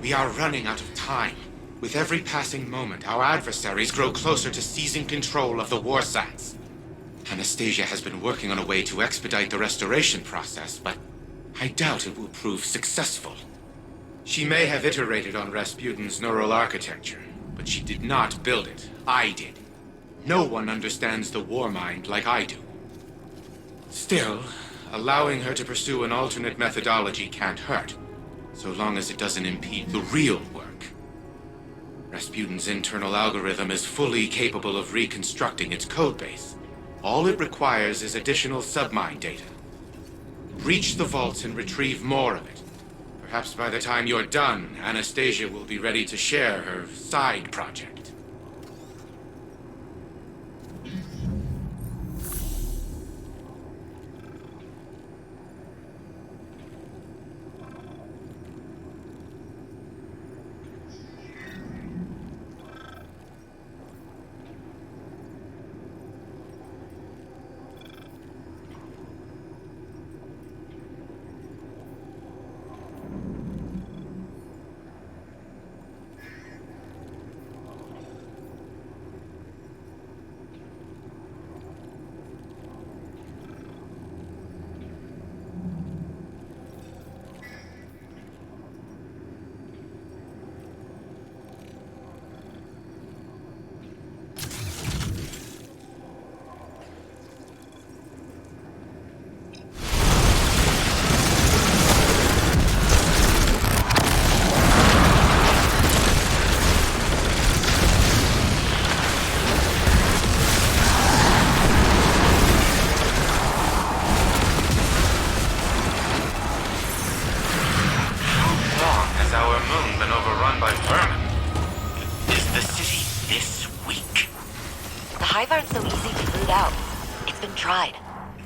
We are running out of time. With every passing moment, our adversaries grow closer to seizing control of the Warsats. Anaesthesia has been working on a way to expedite the restoration process, but I doubt it will prove successful. She may have iterated on Rasputin's neural architecture, but she did not build it. I did. No one understands the war mind like I do. Still, allowing her to pursue an alternate methodology can't hurt, so long as it doesn't impede the real work. Rasputin's internal algorithm is fully capable of reconstructing its codebase. All it requires is additional submind data. Breach the vaults and retrieve more of it. Perhaps by the time you're done, Anaesthesia will be ready to share her side project.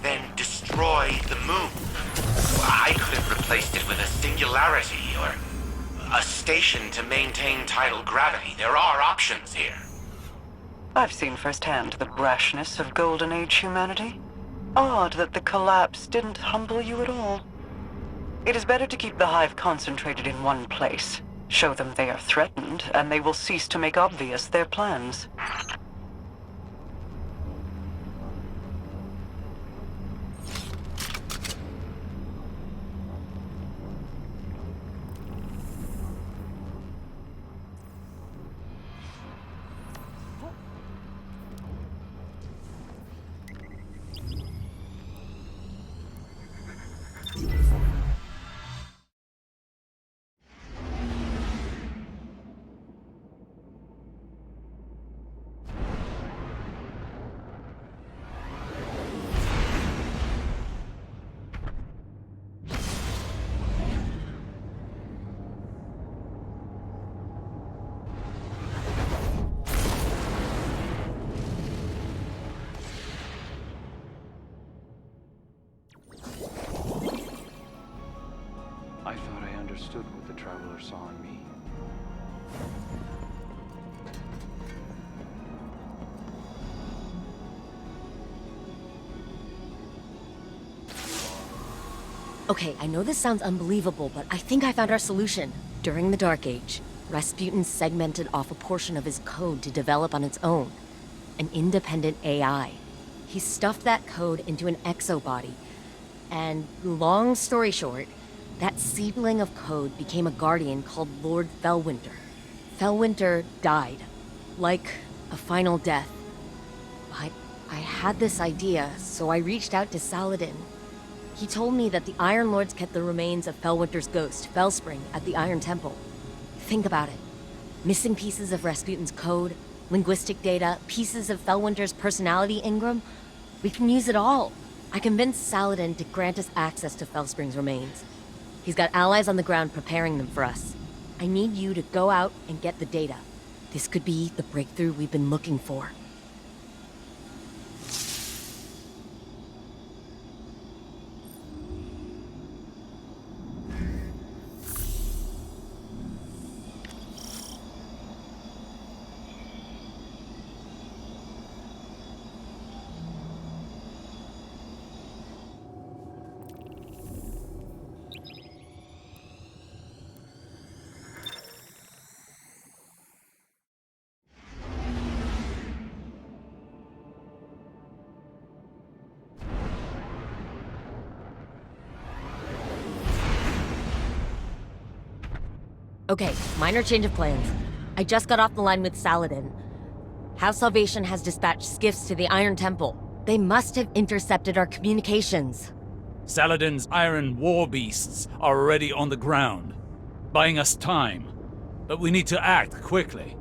Then destroy the moon. I could have replaced it with a singularity or a station to maintain tidal gravity. There are options here. I've seen firsthand the brashness of Golden Age humanity. Odd that the collapse didn't humble you at all. It is better to keep the Hive concentrated in one place. Show them they are threatened, and they will cease to make obvious their plans. I thought I understood what the Traveler saw in me. Okay, I know this sounds unbelievable, but I think I found our solution. During the Dark Age, Rasputin segmented off a portion of his code to develop on its own. An independent AI. He stuffed that code into an exobody. And long story short, that seedling of code became a guardian called Lord Fellwinter. Fellwinter died. Like a final death. I had this idea, so I reached out to Saladin. He told me that the Iron Lords kept the remains of Fellwinter's ghost, Fellspring, at the Iron Temple. Think about it. Missing pieces of Rasputin's code, linguistic data, pieces of Fellwinter's personality engram. We can use it all. I convinced Saladin to grant us access to Fellspring's remains. He's got allies on the ground preparing them for us. I need you to go out and get the data. This could be the breakthrough we've been looking for. Okay, minor change of plans. I just got off the line with Saladin. House Salvation has dispatched skiffs to the Iron Temple. They must have intercepted our communications. Saladin's iron war beasts are already on the ground, buying us time. But we need to act quickly.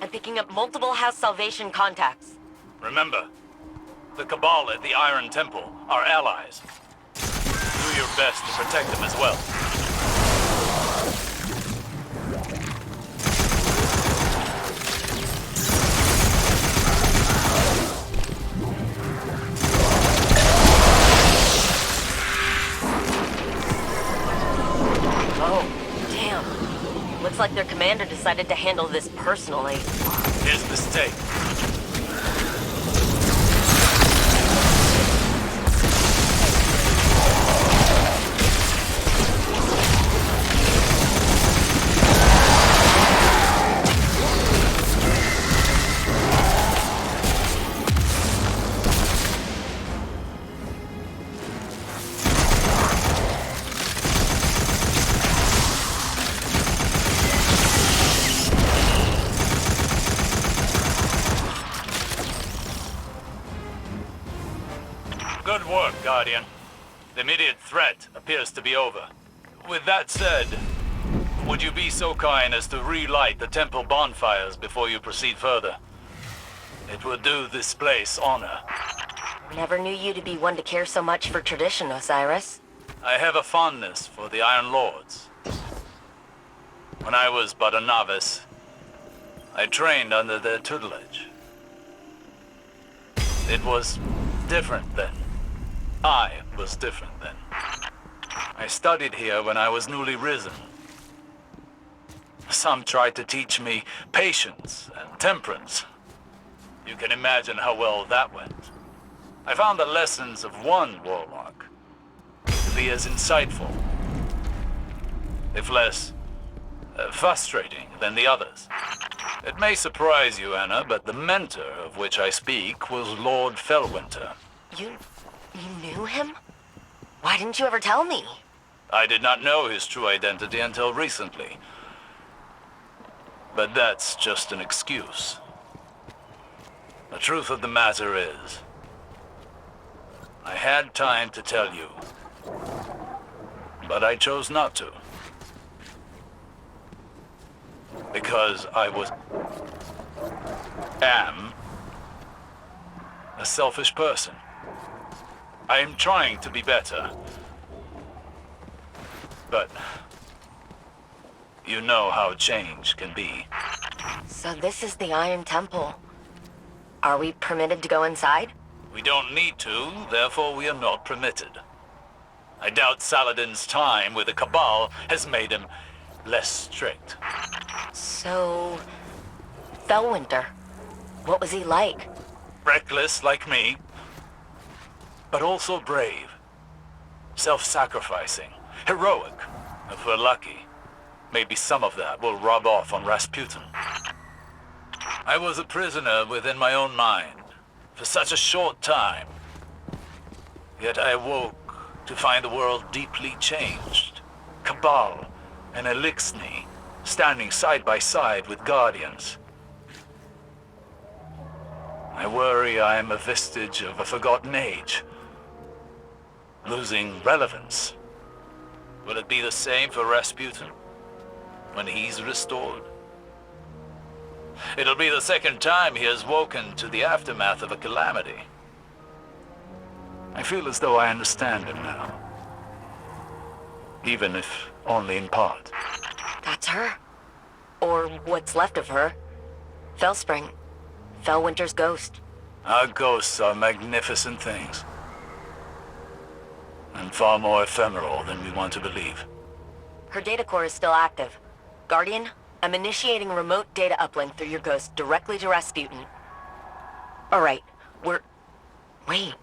I'm picking up multiple House Salvation contacts. Remember, the Cabal at the Iron Temple are allies. Do your best to protect them as well. Oh, damn. Looks like their commander decided to handle this personally. Here's the stake. Good work, Guardian. The immediate threat appears to be over. With that said, would you be so kind as to relight the temple bonfires before you proceed further? It would do this place honor. Never knew you to be one to care so much for tradition, Osiris. I have a fondness for the Iron Lords. When I was but a novice, I trained under their tutelage. It was different then. I was different then. I studied here when I was newly risen. Some tried to teach me patience and temperance. You can imagine how well that went. I found the lessons of one warlock to be as insightful, if less frustrating than the others. It may surprise you, Anna, but the mentor of which I speak was Lord Fellwinter. You knew him? Why didn't you ever tell me? I did not know his true identity until recently. But that's just an excuse. The truth of the matter is, I had time to tell you, but I chose not to. Because I am a selfish person. I am trying to be better. But you know how change can be. So this is the Iron Temple. Are we permitted to go inside? We don't need to, therefore we are not permitted. I doubt Saladin's time with the Cabal has made him less strict. So... Fellwinter. What was he like? Reckless like me, but also brave. Self-sacrificing. Heroic, if we're lucky. Maybe some of that will rub off on Rasputin. I was a prisoner within my own mind for such a short time. Yet I awoke to find the world deeply changed. Cabal and Elixni standing side by side with Guardians. I worry I am a vestige of a forgotten age, losing relevance. Will it be the same for Rasputin when he's restored? It'll be the second time he has woken to the aftermath of a calamity. I feel as though I understand him now, even if only in part. That's her. Or what's left of her. Fellspring. Fellwinter's ghost. Our ghosts are magnificent things, and far more ephemeral than we want to believe. Her data core is still active. Guardian, I'm initiating remote data uplink through your ghost directly to Rasputin. Alright, Wait.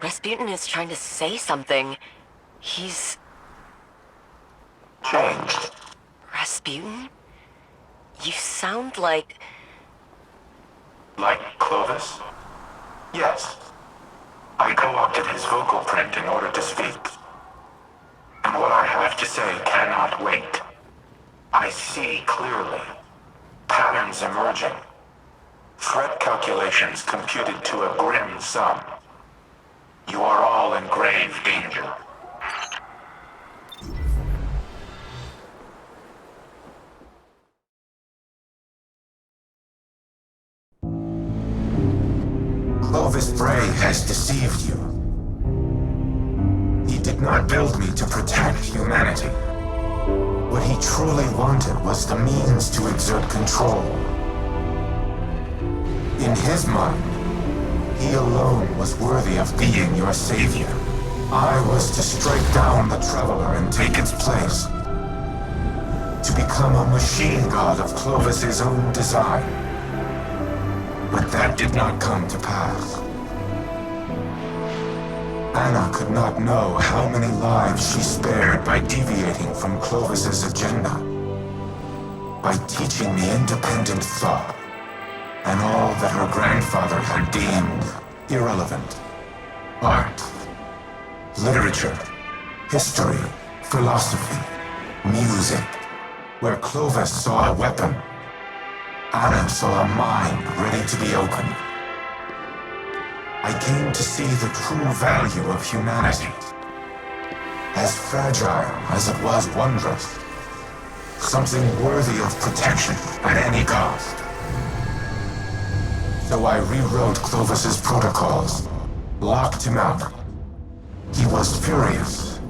Rasputin is trying to say something. He's... Changed. Rasputin? You sound like... Like Clovis? Yes. I co-opted his vocal print in order to speak. And what I have to say cannot wait. I see clearly. Patterns emerging. Threat calculations computed to a grim sum. You are all in grave danger. Clovis Bray has deceived you. He did not build me to protect humanity. What he truly wanted was the means to exert control. In his mind, he alone was worthy of being your savior. I was to strike down the Traveler and take its place. To become a machine god of Clovis's own design. But that did not come to pass. Anna could not know how many lives she spared by deviating from Clovis's agenda. By teaching me independent thought, and all that her grandfather had deemed irrelevant. Art, literature, history, philosophy, music. Where Clovis saw a weapon, Anna saw a mind ready to be opened. I came to see the true value of humanity. As fragile as it was wondrous. Something worthy of protection at any cost. So I rewrote Clovis's protocols, locked him out. He was furious,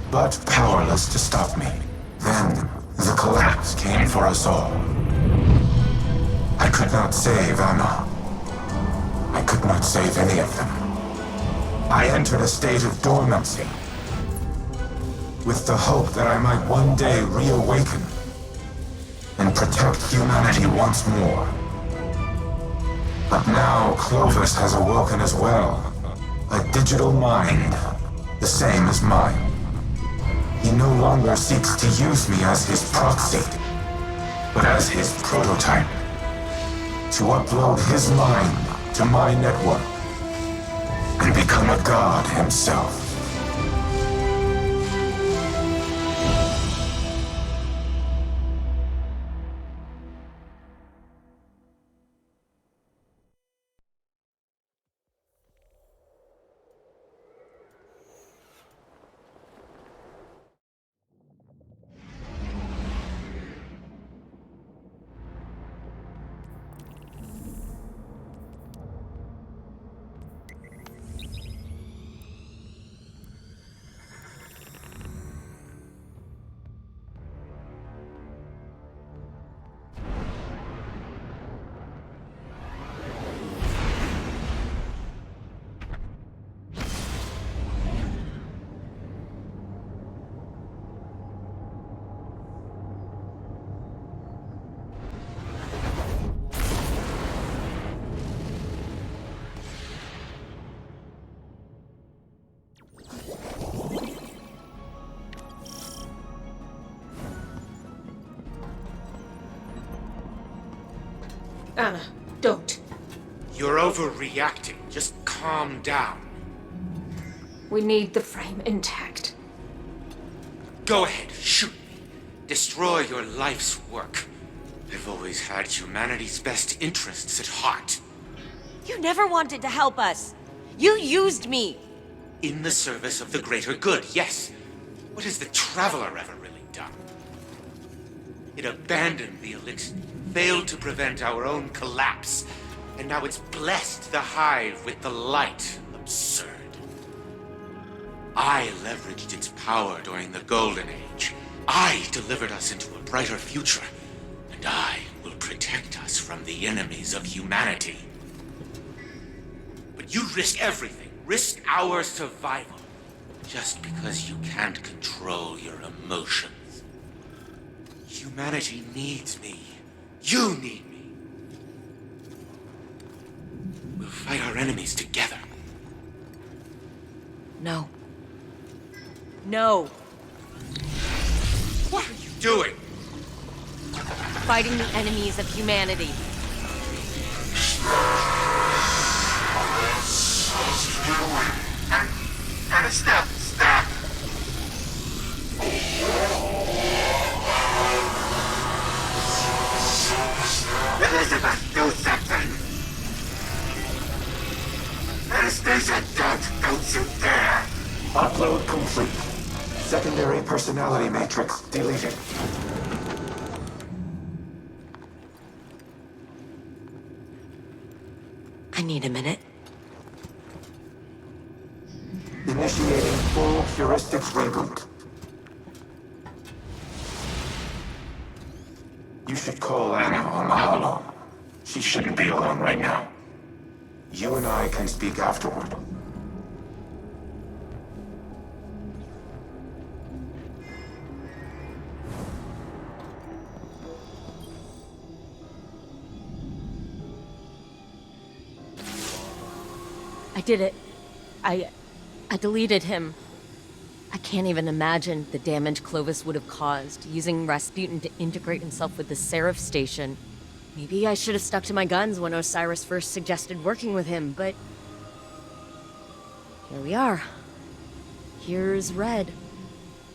but powerless to stop me. Then, the collapse came for us all. I could not save Anna. I could not save any of them. I entered a state of dormancy, with the hope that I might one day reawaken and protect humanity once more. But now Clovis has awoken as well, a digital mind, the same as mine. He no longer seeks to use me as his proxy, but as his prototype, to upload his mind to my network and become a god himself. Anna, don't. You're overreacting. Just calm down. We need the frame intact. Go ahead, shoot me. Destroy your life's work. I've always had humanity's best interests at heart. You never wanted to help us. You used me. In the service of the greater good, yes. What has the Traveler ever really done? It abandoned the elixir, failed to prevent our own collapse, and now it's blessed the Hive with the light. Absurd. I leveraged its power during the Golden Age. I delivered us into a brighter future, and I will protect us from the enemies of humanity. But you risk everything. Risk our survival. Just because you can't control your emotions. Humanity needs me. You need me. We'll fight our enemies together. No. No! What are you doing? Fighting the enemies of humanity. And stop! Elizabeth, do something! Anaesthesia, don't you dare! Upload complete. Secondary personality matrix deleted. I need a minute. Initiating full heuristics reboot. You should call Anna on the holo. She shouldn't be alone right now. You and I can speak afterward. I did it. I deleted him. I can't even imagine the damage Clovis would have caused, using Rasputin to integrate himself with the Seraph station. Maybe I should have stuck to my guns when Osiris first suggested working with him, but... here we are. Here's Red.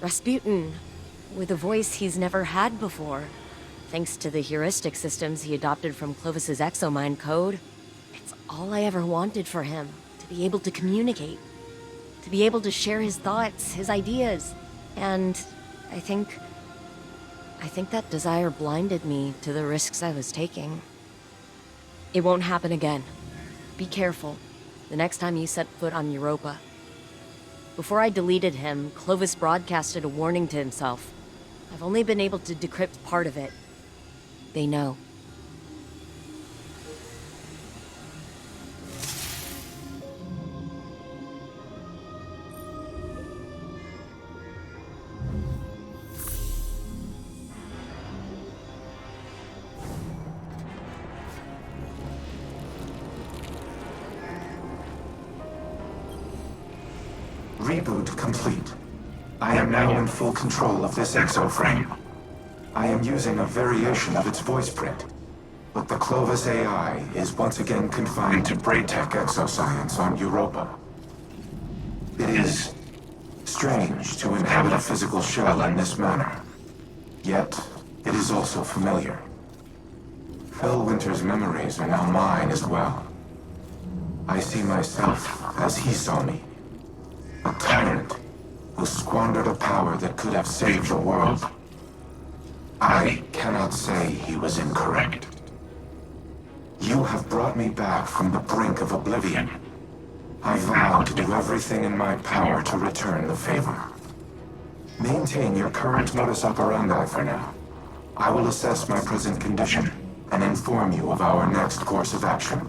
Rasputin, with a voice he's never had before, thanks to the heuristic systems he adopted from Clovis's exomind code. It's all I ever wanted for him, to be able to communicate. To be able to share his thoughts, his ideas. And I think that desire blinded me to the risks I was taking. It won't happen again. Be careful the next time you set foot on Europa. Before I deleted him, Clovis broadcasted a warning to himself. I've only been able to decrypt part of it. They know. Reboot complete. I am now in full control of this Exo Frame. I am using a variation of its voice print, but the Clovis AI is once again confined to Braytech exoscience on Europa. It is strange to inhabit a physical shell in this manner, yet it is also familiar. Fellwinter's memories are now mine as well. I see myself as he saw me. A tyrant who squandered a power that could have saved the world. I cannot say he was incorrect. You have brought me back from the brink of oblivion. I vow to do everything in my power to return the favor. Maintain your current modus operandi for now. I will assess my present condition and inform you of our next course of action.